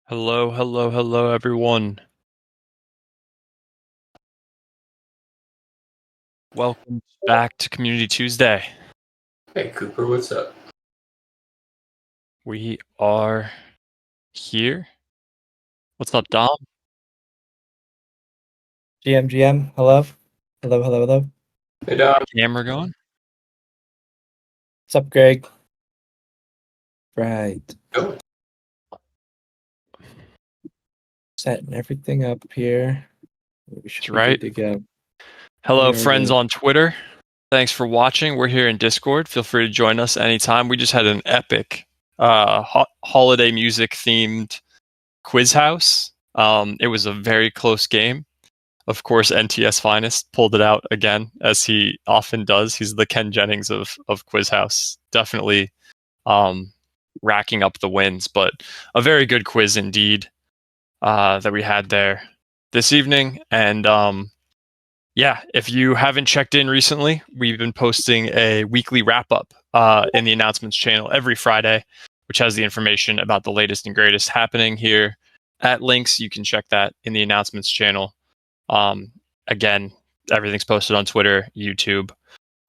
Hello, hello, hello, everyone. Welcome back to Community Tuesday. Hey, Cooper, what's up? We are here. What's up, Dom? GM, hello? Hello. Hey, Dom. Camera going? What's up, Greg? Right. Oh, Setting everything up here. We should That's be right. good to go. Hello, We are friends good. on Twitter. Thanks for watching. We're here in Discord. Feel free to join us anytime. We just had an epic holiday music themed quiz house. It was a very close game. Of course, NTS Finest pulled it out again, as he often does. He's the Ken Jennings of Quiz House. Definitely racking up the wins, but a very good quiz indeed that we had there this evening. And yeah, if you haven't checked in recently, we've been posting a weekly wrap up in the announcements channel every Friday, which has the information about the latest and greatest happening here at Links. You can check that in the announcements channel. Again, everything's posted on Twitter, YouTube.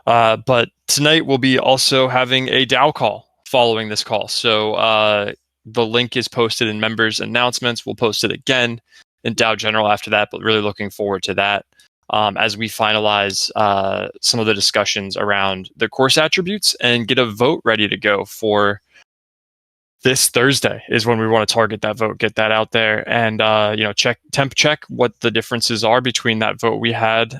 But tonight we'll be also having a DAO call following this call. So the link is posted in members announcements. We'll post it again in DAO General after that, but really looking forward to that as we finalize some of the discussions around the course attributes and get a vote ready to go for this Thursday is when we want to target that vote, get that out there, and check what the differences are between that vote we had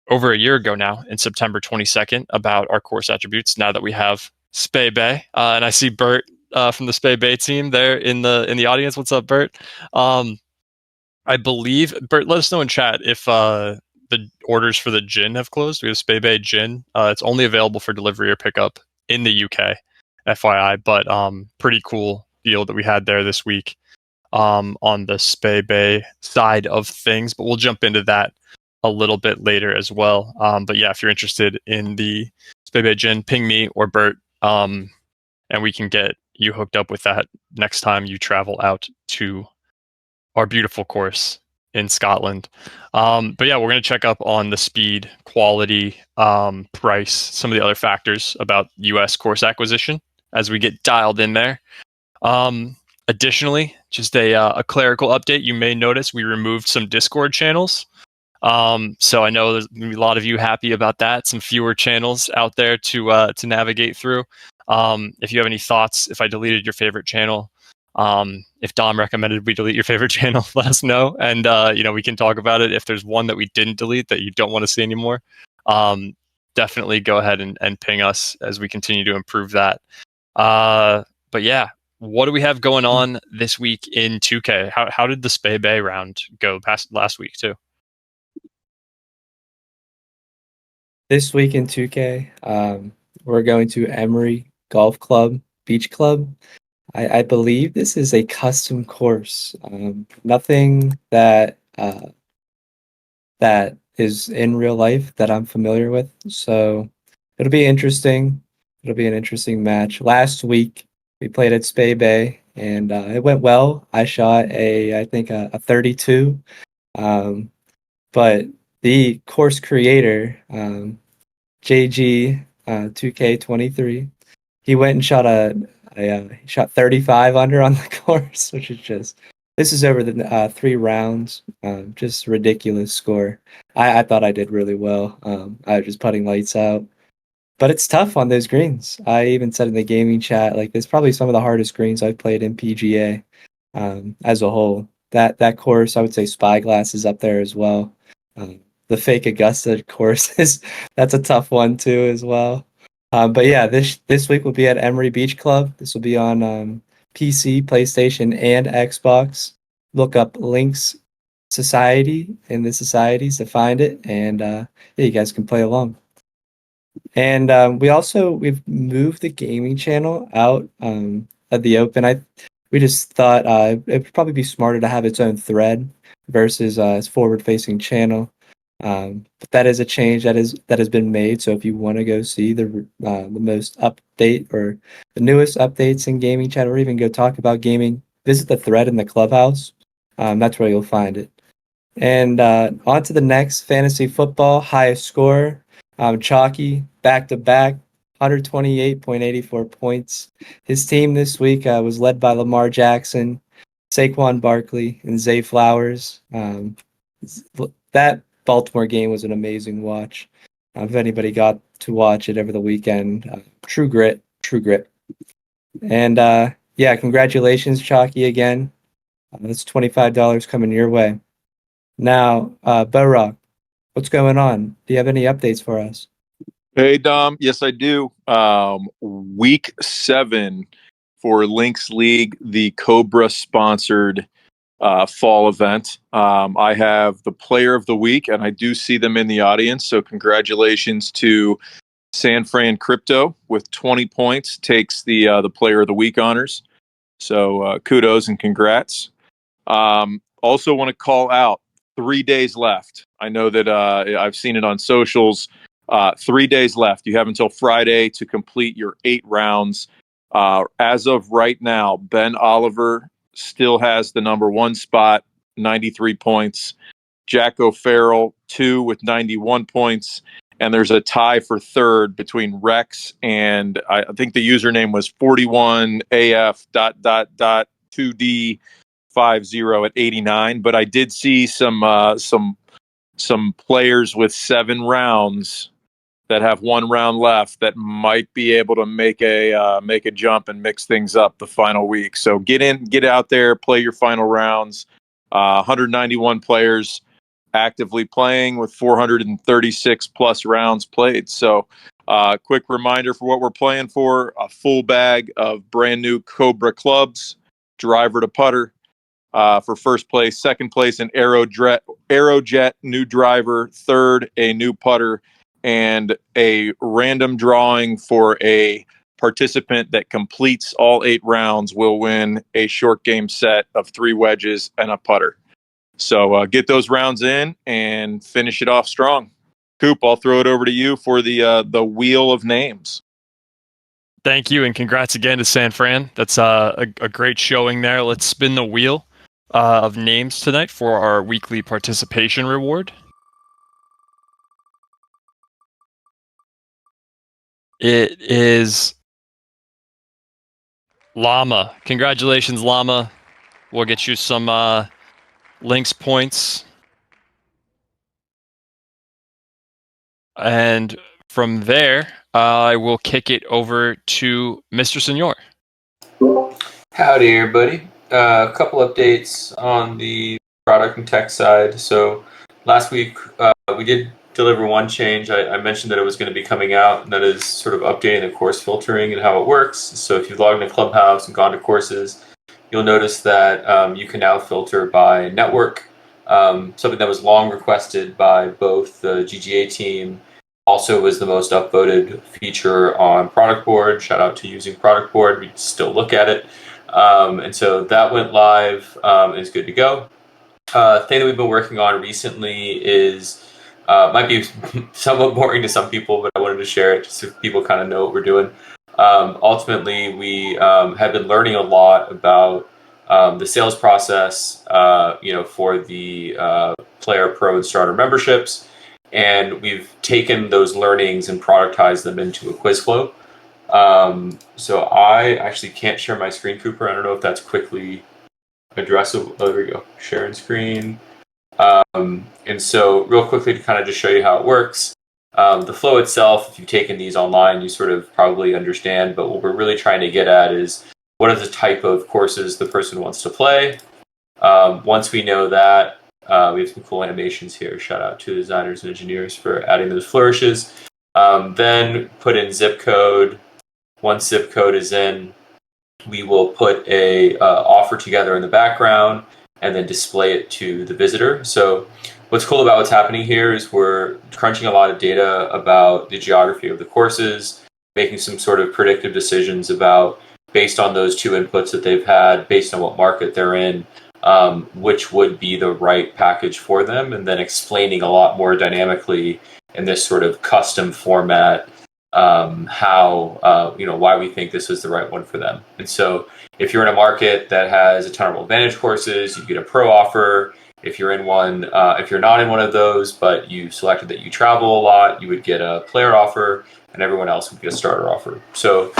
over a year ago now, in September 22nd, about our course attributes. Now that we have Spay Bay, and I see Bert from the Spay Bay team there in the audience. What's up, Bert? I believe Bert. Let us know in chat if the orders for the gin have closed. We have Spay Bay gin. It's only available for delivery or pickup in the UK. FYI, but pretty cool deal that we had there this week on the Spay Bay side of things. But we'll jump into that a little bit later as well. But yeah, if you're interested in the Spay Bay gin, ping me or Bert, and we can get you hooked up with that next time you travel out to our beautiful course in Scotland. But yeah, we're going to check up on the speed, quality, price, some of the other factors about US course acquisition as we get dialed in there. Additionally, just a clerical update. You may notice we removed some Discord channels. So I know there's going to be a lot of you happy about that. Some fewer channels out there to navigate through. If you have any thoughts, if I deleted your favorite channel, if Dom recommended we delete your favorite channel, let us know, and we can talk about it. If there's one that we didn't delete that you don't want to see anymore, definitely go ahead and ping us as we continue to improve that. But yeah, what do we have going on this week in 2K? How did the Spay Bay round go past last week too? This week in 2K, we're going to Emery Golf Club, Beach Club. I believe this is a custom course. Nothing that is in real life that I'm familiar with. So it'll be interesting. It'll be an interesting match. Last week we played at Spay Bay and it went well. I shot I think a 32. But the course creator, JG 2K23, he went and shot he shot 35 under on the course, which is just, this is over the 3 rounds. Just ridiculous score. I thought I did really well. I was just putting lights out. But it's tough on those greens. I even said in the gaming chat, like, it's probably some of the hardest greens I've played in PGA as a whole. That course, I would say Spyglass is up there as well. The fake Augusta course that's a tough one too as well. But yeah, this week will be at Emery Beach Club. This will be on PC, PlayStation, and Xbox. Look up Links Society in the societies to find it, and yeah, you guys can play along. And we've moved the gaming channel out at the open. We just thought it would probably be smarter to have its own thread versus its forward-facing channel. But that is a change that has been made. So if you want to go see the most update or the newest updates in gaming chat, or even go talk about gaming visit the thread in the clubhouse. That's where you'll find it. And on to the next fantasy football highest score. Chalky back to back, 128.84 points. His team this week was led by Lamar Jackson, Saquon Barkley, and Zay Flowers. That Baltimore game was an amazing watch. If anybody got to watch it over the weekend, true grit, true grit. And yeah, congratulations, Chalky, again. That's $25 coming your way. Now, Bo-Rock, what's going on? Do you have any updates for us? Hey, Dom. Yes, I do. Week 7 for Links League, the Cobra sponsored fall event. I have the player of the week, and I do see them in the audience. So congratulations to San Fran Crypto with 20 points, takes the player of the week honors. So kudos and congrats. Also want to call out 3 days left. I know that I've seen it on socials. 3 days left. You have until Friday to complete your 8 rounds. As of right now, Ben Oliver still has the number 1 spot, 93 points. Jack O'Farrell, 2 with 91 points. And there's a tie for third between Rex and I think the username was 41AF.2D50 at 89. But I did see some players with 7 rounds that have 1 round left that might be able to make a jump and mix things up the final week. So get out there, play your final rounds. 191 players actively playing with 436 plus rounds played. So quick reminder for what we're playing for: a full bag of brand new Cobra clubs, driver to putter, for first place. Second place, an Aerojet new driver. Third, a new putter, and a random drawing for a participant that completes all 8 rounds will win a short game set of 3 wedges and a putter. So get those rounds in and finish it off strong. Coop, I'll throw it over to you for the wheel of names. Thank you, and congrats again to San Fran. That's a great showing there. Let's spin the wheel of names tonight for our weekly participation reward. It is Llama. Congratulations, Llama. We'll get you some links points. And from there, I will kick it over to Mr. Senor. Howdy, everybody. A couple updates on the product and tech side. So last week, we did deliver one change. I mentioned that it was going to be coming out, and that is sort of updating the course filtering and how it works. So if you've logged into Clubhouse and gone to courses, you'll notice that you can now filter by network, something that was long requested by both the GGA team. Also was the most upvoted feature on Product Board. Shout out to using Product Board. We still look at it. And so that went live. Is good to go. Thing that we've been working on recently is might be somewhat boring to some people, but I wanted to share it just so people kind of know what we're doing. Ultimately, we have been learning a lot about the sales process, for the Player, Pro, and Starter memberships. And we've taken those learnings and productized them into a quiz flow. So I actually can't share my screen, Cooper. I don't know if that's quickly addressable. Oh, there we go. Sharing screen. And so real quickly to kind of just show you how it works. The flow itself, if you've taken these online, you sort of probably understand. But what we're really trying to get at is what are the type of courses the person wants to play. Once we know that, we have some cool animations here. Shout out to designers and engineers for adding those flourishes. Then put in zip code. Once zip code is in, we will put a offer together in the background and then display it to the visitor. So what's cool about what's happening here is we're crunching a lot of data about the geography of the courses, making some sort of predictive decisions about, based on those 2 inputs that they've had, based on what market they're in, which would be the right package for them, and then explaining a lot more dynamically in this sort of custom format why we think this is the right one for them. And so if you're in a market that has a ton of Advantage courses, you get a pro offer. If you're in one, if you're not in one of those, but you selected that you travel a lot, you would get a player offer, and everyone else would get a starter offer. So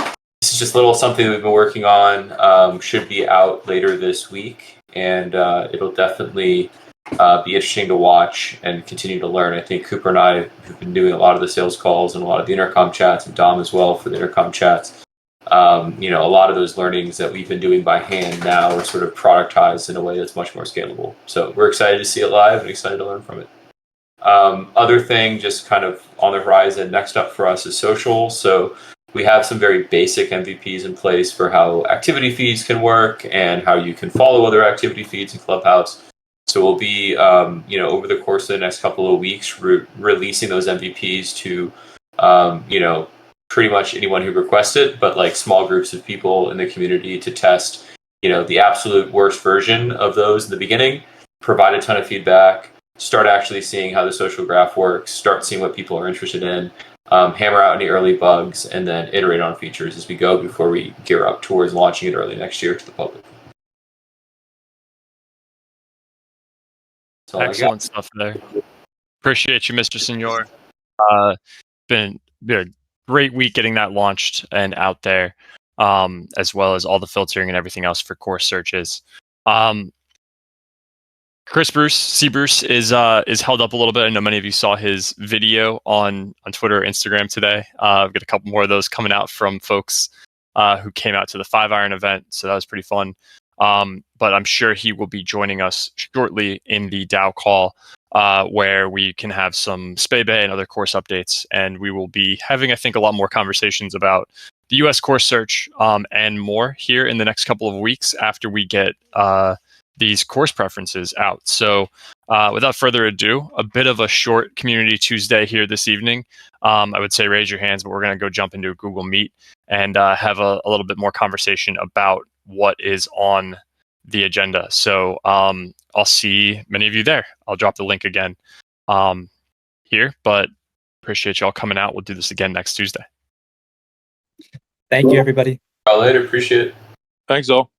this is just a little something that we've been working on. Should be out later this week, and it'll definitely be interesting to watch and continue to learn. I think Cooper and I have been doing a lot of the sales calls and a lot of the intercom chats, and Dom as well for the intercom chats. A lot of those learnings that we've been doing by hand now are sort of productized in a way that's much more scalable. So we're excited to see it live and excited to learn from it. Other thing just kind of on the horizon next up for us is social. So we have some very basic MVPs in place for how activity feeds can work and how you can follow other activity feeds in Clubhouse. So we'll be, over the course of the next couple of weeks, releasing those MVPs to, pretty much anyone who requests it, but like small groups of people in the community to test, the absolute worst version of those in the beginning, provide a ton of feedback, start actually seeing how the social graph works, start seeing what people are interested in, hammer out any early bugs, and then iterate on features as we go before we gear up towards launching it early next year to the public. Excellent stuff there. Appreciate you, Mr. Senor. Been a great week getting that launched and out there, as well as all the filtering and everything else for course searches. Chris Bruce is held up a little bit. I know many of you saw his video on Twitter or Instagram today. I've got a couple more of those coming out from folks who came out to the 5-Iron event, so that was pretty fun. But I'm sure he will be joining us shortly in the DAO call, where we can have some Spay Bay and other course updates, and we will be having, I think, a lot more conversations about the US course search and more here in the next couple of weeks after we get these course preferences out. So without further ado, a bit of a short Community Tuesday here this evening. I would say raise your hands, but we're going to go jump into a Google Meet and have a little bit more conversation about what is on the agenda. So I'll see many of you there. I'll drop the link again here, but appreciate y'all coming out. We'll do this again next Tuesday. Thank you, everybody. Later. Appreciate it. Thanks, all.